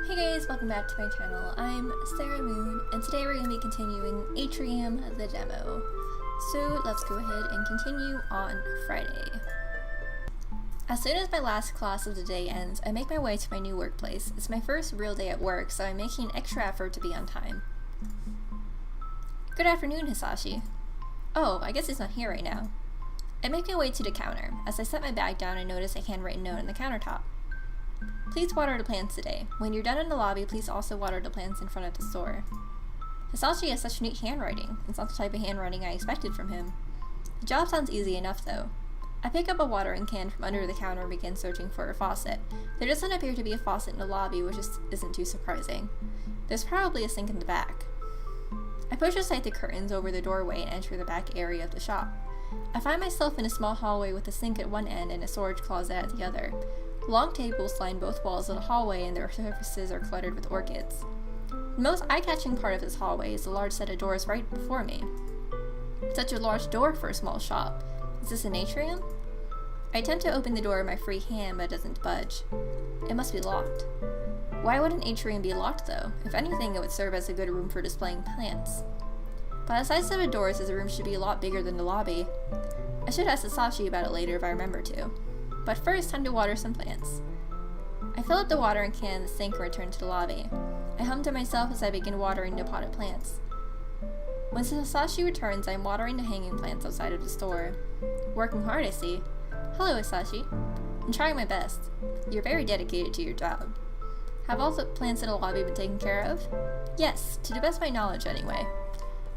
Hey guys, welcome back to my channel. I'm Sarah Moon, and today we're going to be continuing Trium the demo. So let's go ahead and continue on Friday. As soon as my last class of the day ends, I make my way to my new workplace. It's my first real day at work, so I'm making an extra effort to be on time. Good afternoon, Hisashi. Oh, I guess he's not here right now. I make my way to the counter. As I set my bag down, I notice a handwritten note on the countertop. Please water the plants today. When you're done in the lobby, please also water the plants in front of the store. Hisashi has such neat handwriting. It's not the type of handwriting I expected from him. The job sounds easy enough, though. I pick up a watering can from under the counter and begin searching for a faucet. There doesn't appear to be a faucet in the lobby, which isn't too surprising. There's probably a sink in the back. I push aside the curtains over the doorway and enter the back area of the shop. I find myself in a small hallway with a sink at one end and a storage closet at the other. Long tables line both walls of the hallway and their surfaces are cluttered with orchids. The most eye-catching part of this hallway is the large set of doors right before me. Such a large door for a small shop. Is this an atrium? I attempt to open the door with my free hand, but it doesn't budge. It must be locked. Why would an atrium be locked, though? If anything, it would serve as a good room for displaying plants. By the size of the doors, this room should be a lot bigger than the lobby. I should ask Hisashi about it later if I remember to. But first, time to water some plants. I fill up the watering can in the sink and return to the lobby. I hum to myself as I begin watering the potted plants. When Hisashi returns, I am watering the hanging plants outside of the store. Working hard, I see. Hello, Hisashi. I'm trying my best. You're very dedicated to your job. Have all the plants in the lobby been taken care of? Yes, to the best of my knowledge anyway.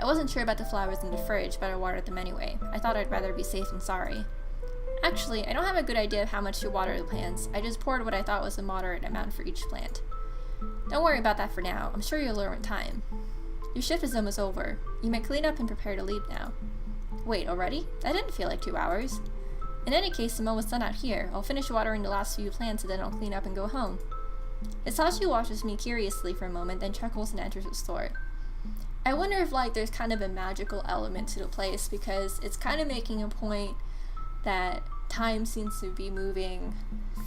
I wasn't sure about the flowers in the fridge, but I watered them anyway. I thought I'd rather be safe than sorry. Actually, I don't have a good idea of how much to water the plants. I just poured what I thought was a moderate amount for each plant. Don't worry about that for now. I'm sure you'll learn with time. Your shift is almost over. You may clean up and prepare to leave now. Wait, already? That didn't feel like 2 hours. In any case, I'm almost done out here. I'll finish watering the last few plants and then I'll clean up and go home. Hisashi watches me curiously for a moment, then chuckles and enters the store. I wonder if there's kind of a magical element to the place, because it's kind of making a point that time seems to be moving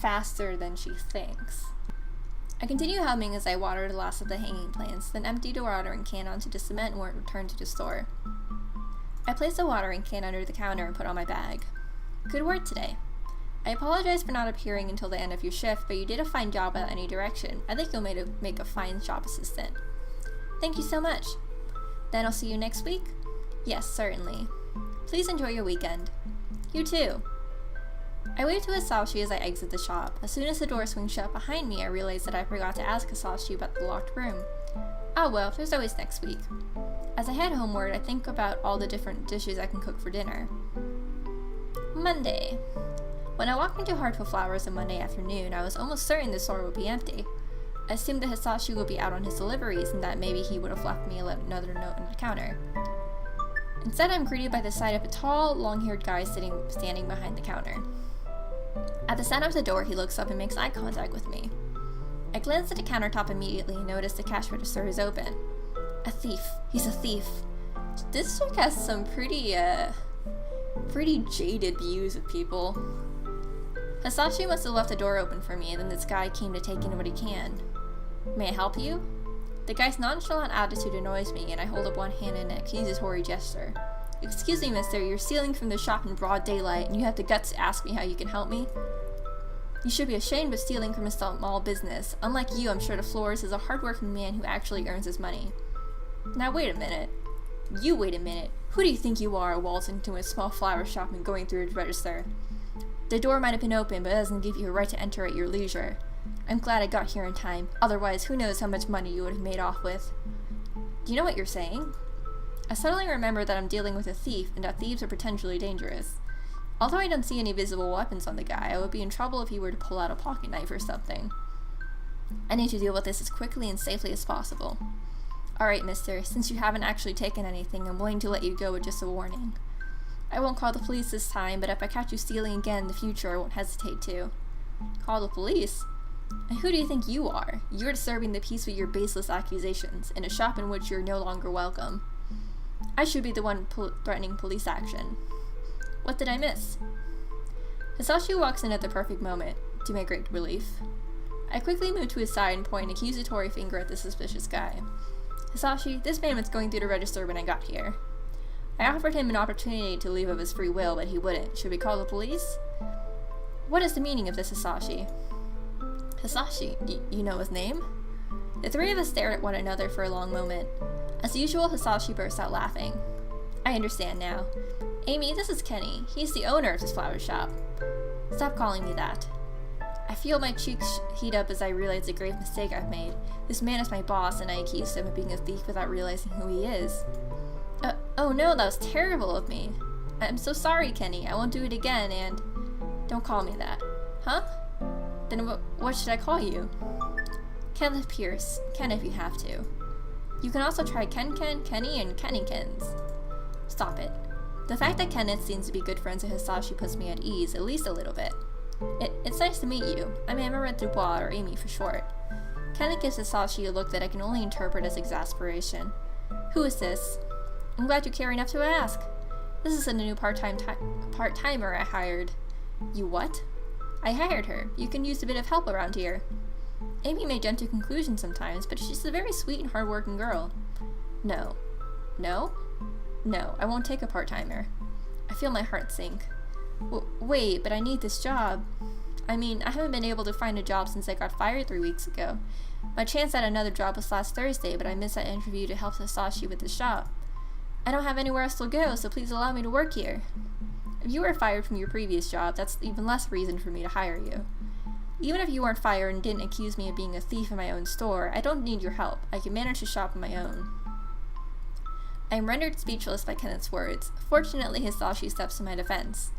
faster than she thinks. I continue humming as I water the last of the hanging plants, then empty the watering can onto the cement and return to the store. I place the watering can under the counter and put on my bag. Good work today. I apologize for not appearing until the end of your shift, but you did a fine job at any direction. I think you'll make a fine shop assistant. Thank you so much. Then I'll see you next week? Yes, certainly. Please enjoy your weekend. You too. I wave to Hisashi as I exit the shop. As soon as the door swings shut behind me, I realize that I forgot to ask Hisashi about the locked room. Oh well, there's always next week. As I head homeward, I think about all the different dishes I can cook for dinner. Monday. When I walked into Heartful Flowers on Monday afternoon, I was almost certain the store would be empty. I assumed that Hisashi would be out on his deliveries and that maybe he would have left me another note on the counter. Instead, I'm greeted by the sight of a tall, long-haired guy standing behind the counter. At the sound of the door, he looks up and makes eye contact with me. I glance at the countertop immediately and notice the cash register is open. A thief. He's a thief. This chick has some pretty jaded views of people. Hisashi must have left the door open for me, and then this guy came to take in what he can. May I help you? The guy's nonchalant attitude annoys me, and I hold up one hand in an accusatory gesture. Excuse me, mister, you're stealing from the shop in broad daylight, and you have the guts to ask me how you can help me? You should be ashamed of stealing from a small business. Unlike you, I'm sure DeFlores is a hardworking man who actually earns his money. Now wait a minute. You wait a minute. Who do you think you are, waltzing into a small flower shop and going through the register? The door might have been open, but it doesn't give you a right to enter at your leisure. I'm glad I got here in time. Otherwise, who knows how much money you would have made off with. Do you know what you're saying? I suddenly remember that I'm dealing with a thief, and that thieves are potentially dangerous. Although I don't see any visible weapons on the guy, I would be in trouble if he were to pull out a pocket knife or something. I need to deal with this as quickly and safely as possible. Alright, mister, since you haven't actually taken anything, I'm willing to let you go with just a warning. I won't call the police this time, but if I catch you stealing again in the future, I won't hesitate to. Call the police? And who do you think you are? You're disturbing the peace with your baseless accusations, in a shop in which you're no longer welcome. I should be the one threatening police action. What did I miss? Hisashi walks in at the perfect moment, to my great relief. I quickly moved to his side and pointed an accusatory finger at the suspicious guy. Hisashi, this man was going through the register when I got here. I offered him an opportunity to leave of his free will, but he wouldn't. Should we call the police? What is the meaning of this, Hisashi? Hisashi? You know his name? The three of us stared at one another for a long moment. As usual, Hisashi burst out laughing. I understand now. Amy, this is Kenny. He's the owner of this flower shop. Stop calling me that. I feel my cheeks heat up as I realize the grave mistake I've made. This man is my boss, and I accused him of being a thief without realizing who he is. Oh no, that was terrible of me. I'm so sorry, Kenny. I won't do it again, and... Don't call me that. Huh? Then what should I call you? Kenneth Pierce. Ken if you have to. You can also try Ken, Kenny, and Kennykins. Stop it. The fact that Kenneth seems to be good friends with Hisashi puts me at ease, at least a little bit. It's nice to meet you. I'm Amaranth Dubois, or Amy for short. Kenneth gives Hisashi a look that I can only interpret as exasperation. Who is this? I'm glad you care enough to ask. This is a new part-timer I hired. You what? I hired her. You can use a bit of help around here. Amy may jump to conclusions sometimes, but she's a very sweet and hard-working girl. No. No? No, I won't take a part-timer. I feel my heart sink. Wait, but I need this job. I mean, I haven't been able to find a job since I got fired 3 weeks ago. My chance at another job was last Thursday, but I missed that interview to help Hisashi with the shop. I don't have anywhere else to go, so please allow me to work here. If you were fired from your previous job, that's even less reason for me to hire you. Even if you weren't fired and didn't accuse me of being a thief in my own store, I don't need your help. I can manage the shop on my own. I am rendered speechless by Kenneth's words. Fortunately, Hisashi steps to my defense.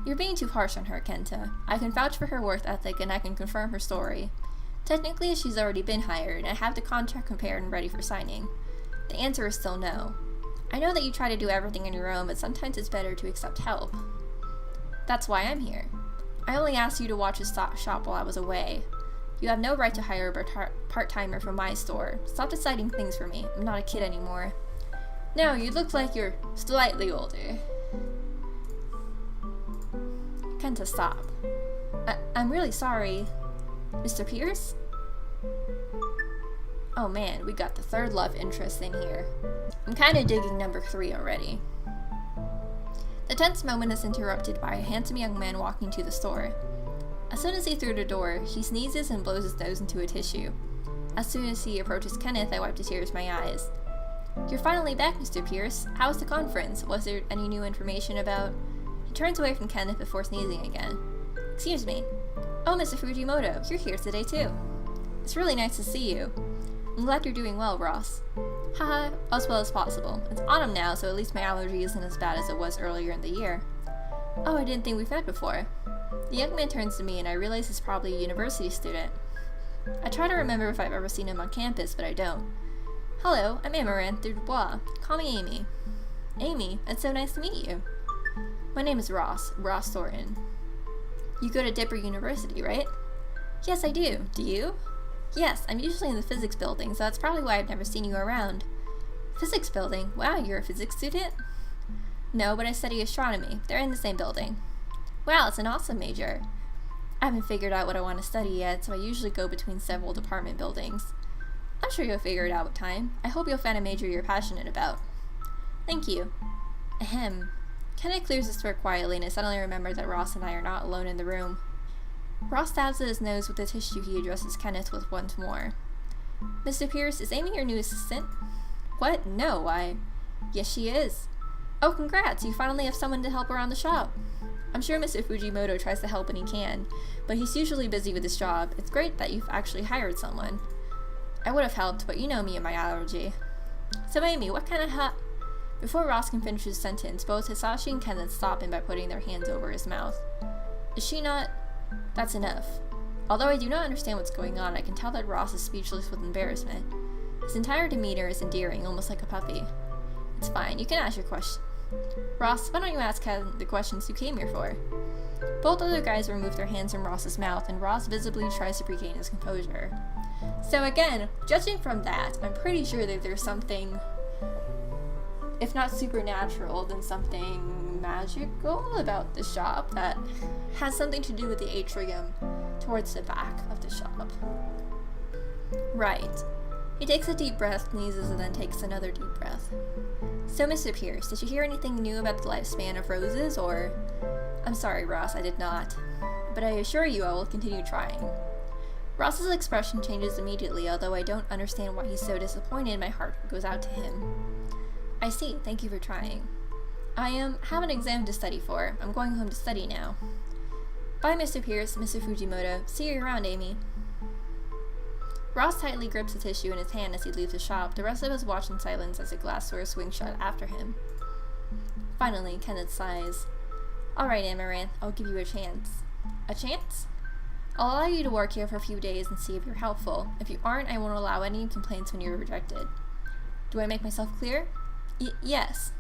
You're being too harsh on her, Kenta. I can vouch for her work ethic and I can confirm her story. Technically, she's already been hired, and I have the contract prepared and ready for signing. The answer is still no. I know that you try to do everything on your own, but sometimes it's better to accept help. That's why I'm here. I only asked you to watch his shop while I was away. You have no right to hire a part-timer from my store. Stop deciding things for me. I'm not a kid anymore. No, you look like you're slightly older. Kenta, stop. I'm really sorry. Mr. Pierce? Oh man, we got the third love interest in here. I'm kinda digging number 3 already. The tense moment is interrupted by a handsome young man walking to the store. As soon as he through the door, he sneezes and blows his nose into a tissue. As soon as he approaches Kenneth, I wipe the tears from my eyes. You're finally back, Mr. Pierce. How was the conference? Was there any new information about... He turns away from Kenneth before sneezing again. Excuse me. Oh, Mr. Fujimoto, you're here today too. It's really nice to see you. I'm glad you're doing well, Ross. Haha, as well as possible. It's autumn now, so at least my allergy isn't as bad as it was earlier in the year. Oh, I didn't think we've met before. The young man turns to me and I realize he's probably a university student. I try to remember if I've ever seen him on campus, but I don't. Hello, I'm Amaranth Dubois. Call me Amy. Amy, it's so nice to meet you. My name is Ross Thornton. You go to Dipper University, right? Yes, I do. Do you? Yes, I'm usually in the physics building, so that's probably why I've never seen you around. Physics building? Wow, you're a physics student? No, but I study astronomy. They're in the same building. Wow, it's an awesome major. I haven't figured out what I want to study yet, so I usually go between several department buildings. I'm sure you'll figure it out with time. I hope you'll find a major you're passionate about. Thank you. Ahem. Kenneth clears his throat quietly, and I suddenly remember that Ross and I are not alone in the room. Ross stabs at his nose with the tissue he addresses Kenneth with once more. Mr. Pierce, is Amy your new assistant? What? No, Yes, she is. Oh, congrats! You finally have someone to help around the shop. I'm sure Mr. Fujimoto tries to help when he can, but he's usually busy with his job. It's great that you've actually hired someone. I would have helped, but you know me and my allergy. So Amy, what kind of Before Ross can finish his sentence, both Hisashi and Kenneth stop him by putting their hands over his mouth. Is she not... That's enough. Although I do not understand what's going on, I can tell that Ross is speechless with embarrassment. His entire demeanor is endearing, almost like a puppy. It's fine, you can ask your question. Ross, why don't you ask Ken the questions you came here for? Both other guys remove their hands from Ross's mouth, and Ross visibly tries to regain his composure. So again, judging from that, I'm pretty sure that there's something, if not supernatural, then something magical about this shop that has something to do with the atrium towards the back of the shop. Right. He takes a deep breath, sneezes, and then takes another deep breath. So, Mr. Pierce, did you hear anything new about the lifespan of roses, or... I'm sorry, Ross, I did not. But I assure you I will continue trying. Ross's expression changes immediately, although I don't understand why he's so disappointed. My heart goes out to him. I see, thank you for trying. I have an exam to study for. I'm going home to study now. Bye, Mr. Pierce, Mr. Fujimoto. See you around, Amy. Ross tightly grips the tissue in his hand as he leaves the shop. The rest of us watch in silence as the glass door swings shut after him. Finally, Kenneth sighs. Alright, Amaranth, I'll give you a chance. A chance? I'll allow you to work here for a few days and see if you're helpful. If you aren't, I won't allow any complaints when you're rejected. Do I make myself clear? Yes.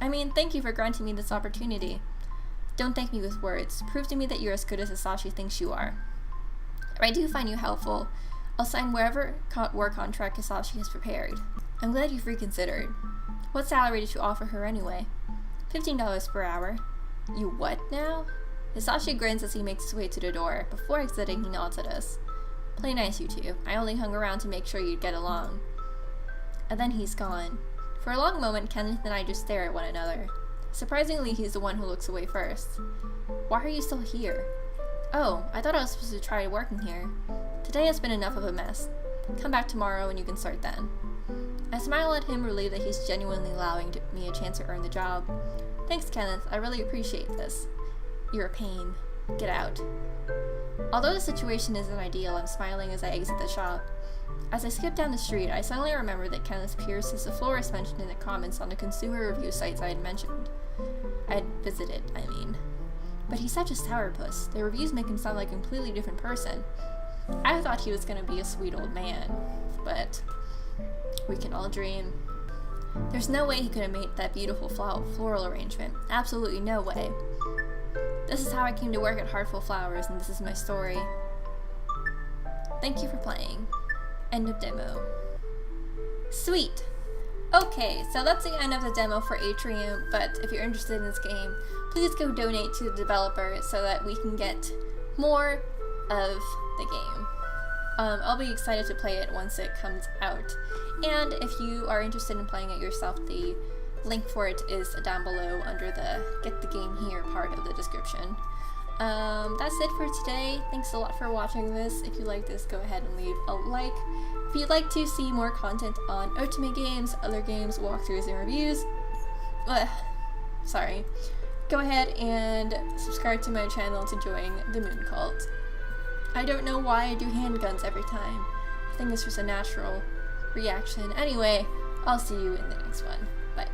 I mean, thank you for granting me this opportunity. Don't thank me with words. Prove to me that you're as good as Hisashi thinks you are. If I do find you helpful, I'll sign wherever work contract Hisashi has prepared. I'm glad you've reconsidered. What salary did you offer her anyway? $15 per hour. You what now? Hisashi grins as he makes his way to the door. Before exiting, he nods at us. Play nice, you two. I only hung around to make sure you'd get along. And then he's gone. For a long moment, Kenneth and I just stare at one another. Surprisingly, he's the one who looks away first. Why are you still here? Oh, I thought I was supposed to try working here. Today has been enough of a mess. Come back tomorrow and you can start then. I smile at him, relieved that he's genuinely allowing me a chance to earn the job. Thanks, Kenneth. I really appreciate this. You're a pain. Get out. Although the situation isn't ideal, I'm smiling as I exit the shop. As I skip down the street, I suddenly remember that Kenneth Pierce is the florist mentioned in the comments on the consumer review sites I had visited. But he's such a sourpuss. The reviews make him sound like a completely different person. I thought he was gonna be a sweet old man, but we can all dream. There's no way he could have made that beautiful floral arrangement. Absolutely no way. This is how I came to work at Heartful Flowers, and this is my story. Thank you for playing. End of demo. Sweet! Okay, so that's the end of the demo for Atrium, but if you're interested in this game, please go donate to the developer so that we can get more of the game. I'll be excited to play it once it comes out. And if you are interested in playing it yourself, the link for it is down below under the Get the Game Here part of the description. That's it for today. Thanks a lot for watching this. If you like this, go ahead and leave a like. If you'd like to see more content on Otome games, other games, walkthroughs, and reviews, go ahead and subscribe to my channel to join the Moon Cult. I don't know why I do handguns every time. I think it's just a natural reaction. Anyway, I'll see you in the next one. Bye.